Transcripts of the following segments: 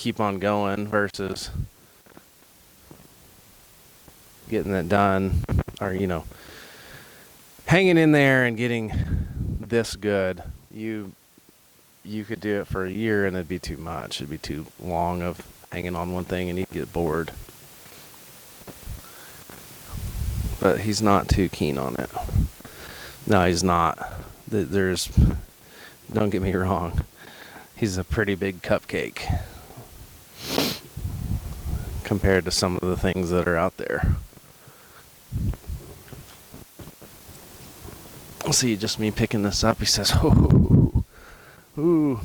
keep on going versus getting it done, or hanging in there and getting this good. You could do it for a year and it'd be too much. It'd be too long of hanging on one thing and you'd get bored. But he's not too keen on it. No, he's not. Don't get me wrong, he's a pretty big cupcake compared to some of the things that are out there. See, just me picking this up, he says, ooh,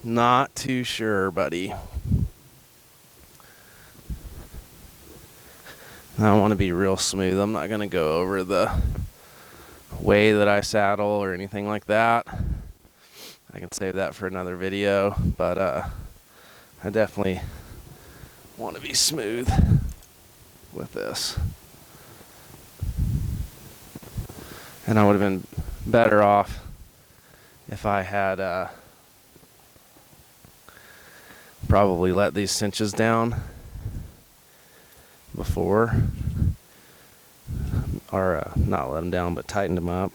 not too sure, buddy. I want to be real smooth. I'm not going to go over the way that I saddle or anything like that. I can save that for another video, but I definitely want to be smooth with this. And I would have been better off if I had probably let these cinches down before, or not let them down, but tightened them up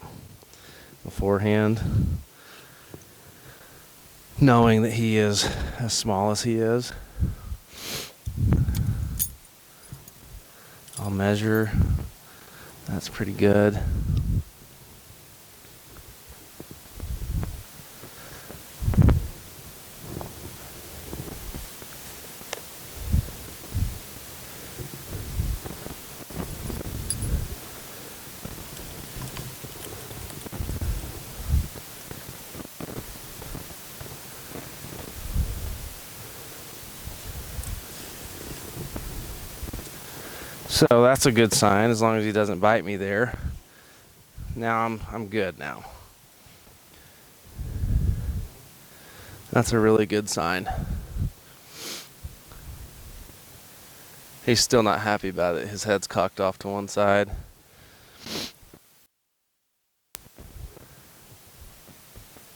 beforehand, knowing that he is as small as he is. I'll measure. That's pretty good. So that's a good sign, as long as he doesn't bite me there. Now I'm good now. That's a really good sign. He's still not happy about it. His head's cocked off to one side.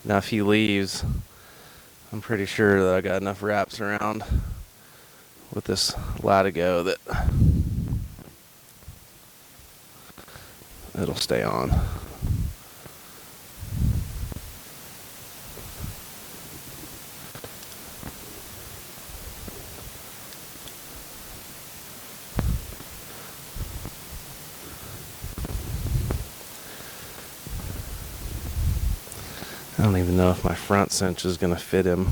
Now if he leaves, I'm pretty sure that I got enough wraps around with this latigo that it'll stay on. I don't even know if my front cinch is going to fit him.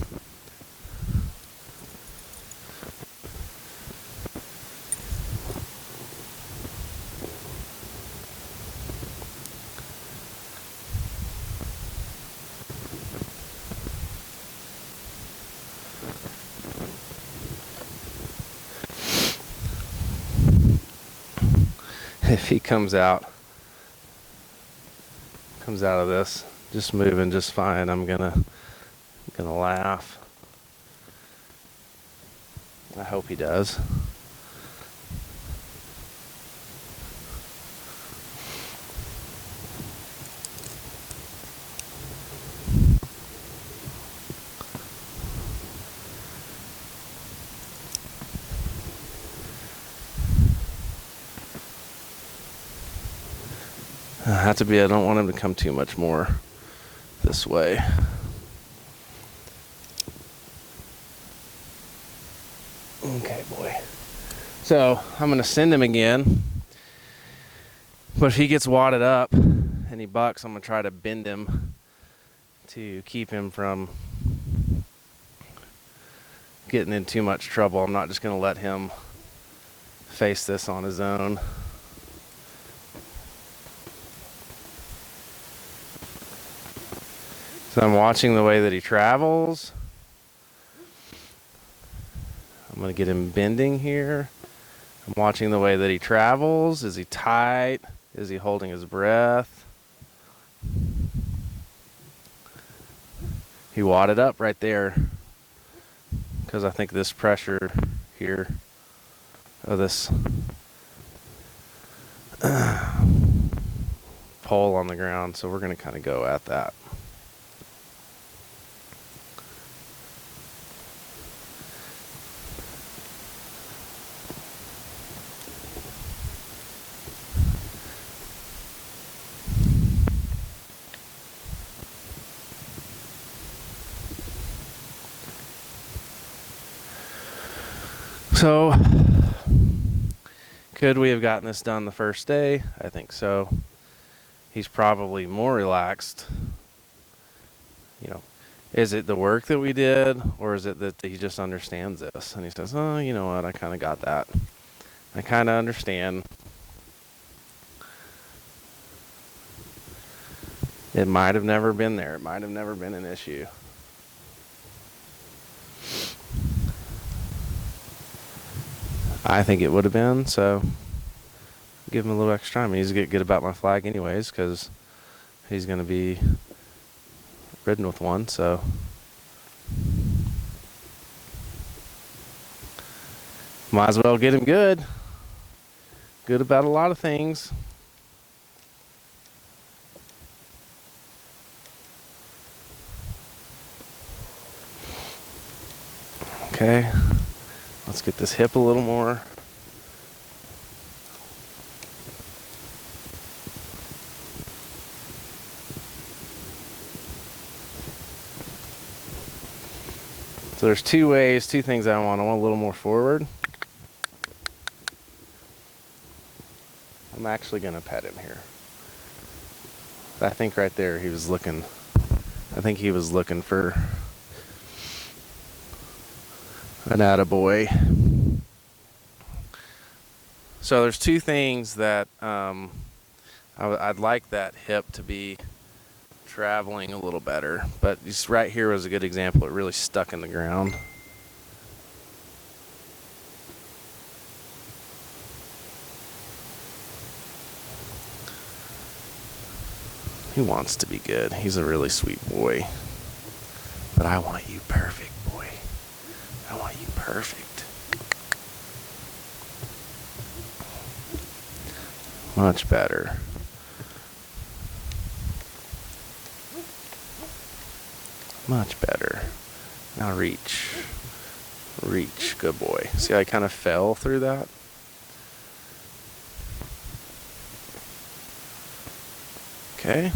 If he comes out of this just moving just fine, I'm gonna laugh. I hope he does. I don't want him to come too much more this way. Okay, boy. So I'm going to send him again. But if he gets wadded up and he bucks, I'm going to try to bend him to keep him from getting in too much trouble. I'm not just going to let him face this on his own. So I'm watching the way that he travels. I'm going to get him bending here. I'm watching the way that he travels. Is he tight? Is he holding his breath? He wadded up right there because I think this pressure here of this pole on the ground. So we're going to kind of go at that. So, could we have gotten this done the first day? I think so. He's probably more relaxed. You know, is it the work that we did, or is it that he just understands this? And he says, oh, you know what, I kind of got that. I kind of understand. It might have never been there. It might have never been an issue. I think it would have been, so give him a little extra time. He needs to get good about my flag anyways, because he's going to be ridden with one, so. Might as well get him good. Good about a lot of things. Okay, let's get this hip a little more. So there's two things I want. I want a little more forward. I'm actually gonna pet him here. I think right there he was looking, I think he was looking for an attaboy. So there's two things that I'd like that hip to be traveling a little better, but just right here was a good example. It really stuck in the ground. He wants to be good. He's a really sweet boy. But I want you perfect, boy. I want you perfect. Much better. Much better. Now reach. Reach. Good boy. See how I kind of fell through that? Okay.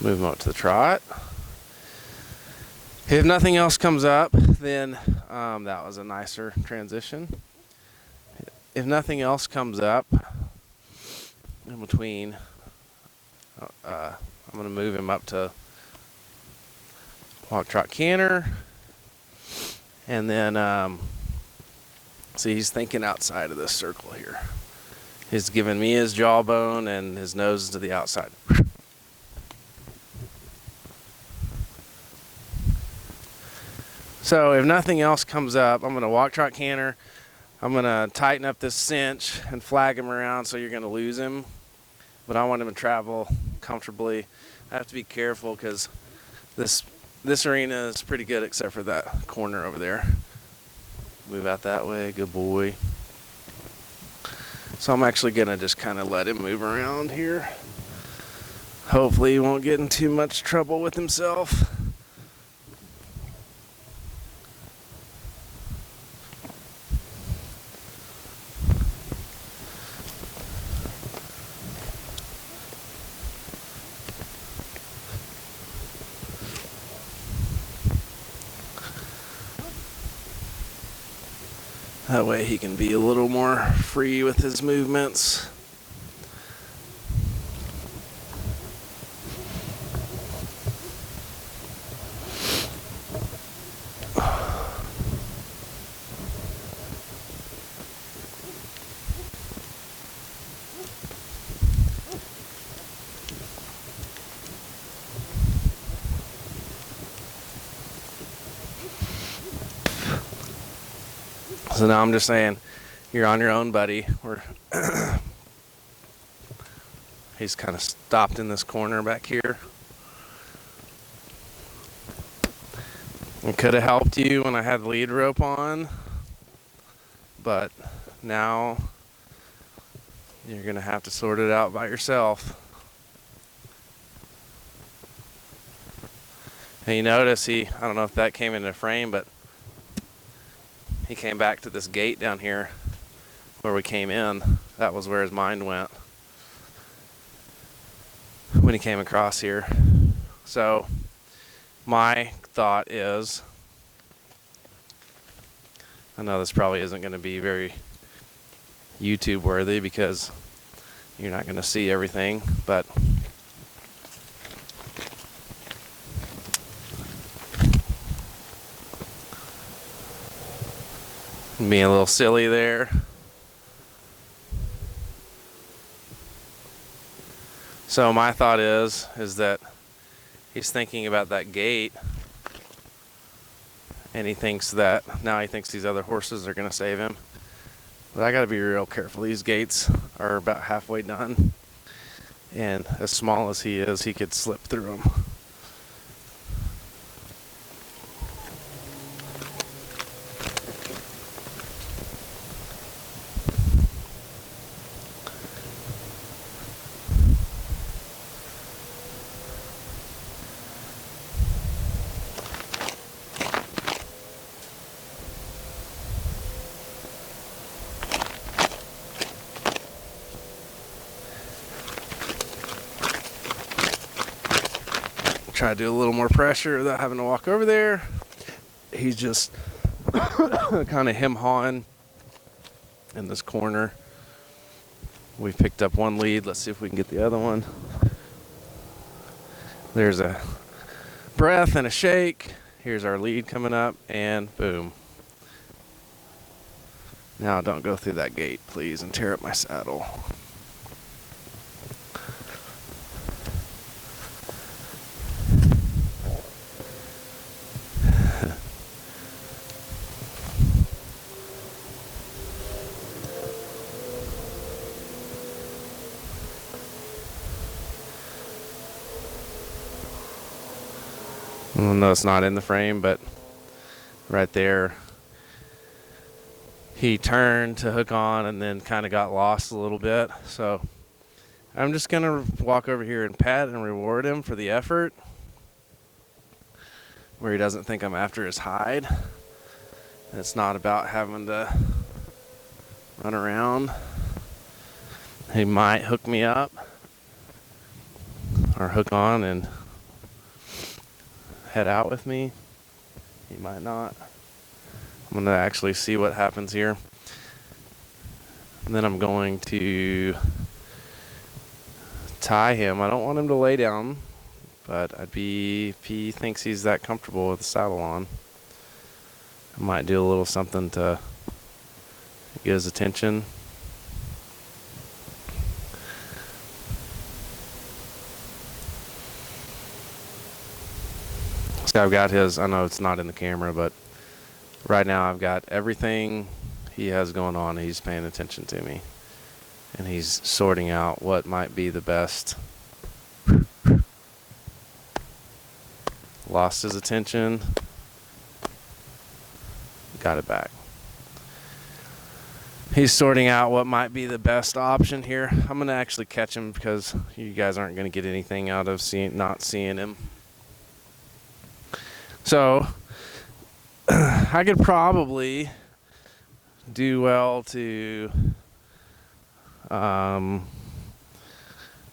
Move him up to the trot. If nothing else comes up, then that was a nicer transition. If nothing else comes up in between, I'm going to move him up to walk, trot, canter. And then, see, he's thinking outside of this circle here. He's giving me his jawbone and his nose is to the outside. So if nothing else comes up, I'm going to walk, trot, canter. I'm going to tighten up this cinch and flag him around, so you're going to lose him. But I want him to travel comfortably. I have to be careful because this arena is pretty good except for that corner over there. Move out that way. Good boy. So I'm actually going to just kind of let him move around here. Hopefully he won't get in too much trouble with himself. That way he can be a little more free with his movements. So now I'm just saying, you're on your own, buddy. He's kind of stopped in this corner back here. I could have helped you when I had the lead rope on, but now you're going to have to sort it out by yourself. And you notice I don't know if that came into frame, but he came back to this gate down here where we came in. That was where his mind went when he came across here. So my thought is I know this probably isn't going to be very YouTube worthy because you're not going to see everything, but being a little silly there. So my thought is that he's thinking about that gate, and he thinks these other horses are going to save him. But I got to be real careful. These gates are about halfway done, and as small as he is, he could slip through them. Try to do a little more pressure without having to walk over there. He's just kind of hem-hawing in this corner. We've picked up one lead. Let's see if we can get the other one. There's a breath and a shake. Here's our lead coming up, and boom. Now don't go through that gate, please, and tear up my saddle. No, it's not in the frame, but right there, he turned to hook on and then kind of got lost a little bit. So I'm just going to walk over here and pat and reward him for the effort, where he doesn't think I'm after his hide. And it's not about having to run around. He might hook me up or hook on and head out with me. He might not. I'm going to actually see what happens here. And then I'm going to tie him. I don't want him to lay down, but if he thinks he's that comfortable with the saddle on, I might do a little something to get his attention. So I've got his, I know it's not in the camera, but right now I've got everything he has going on. He's paying attention to me, and he's sorting out what might be the best. Lost his attention. Got it back. He's sorting out what might be the best option here. I'm going to actually catch him because you guys aren't going to get anything out of not seeing him. So I could probably do well to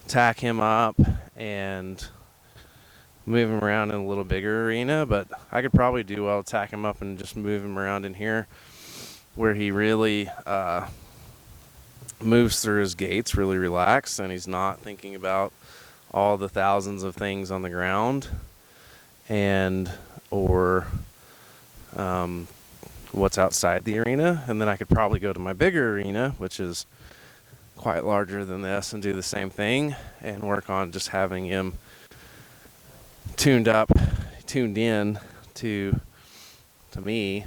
tack him up and move him around in a little bigger arena, but I could probably do well to tack him up and just move him around in here where he really moves through his gates really relaxed, and he's not thinking about all the thousands of things on the ground or what's outside the arena. And then I could probably go to my bigger arena, which is quite larger than this, and do the same thing and work on just having him tuned in to me.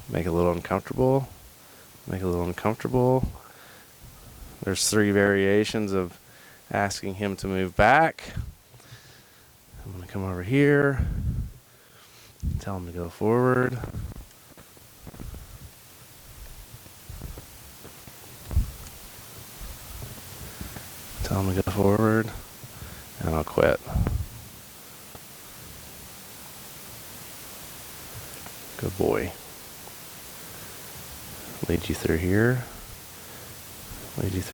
Make it a little uncomfortable. There's 3 variations of asking him to move back. I'm going to come over here, tell him to go forward. Tell him to go forward, and I'll quit. Good boy. Lead you through here. Lead you through.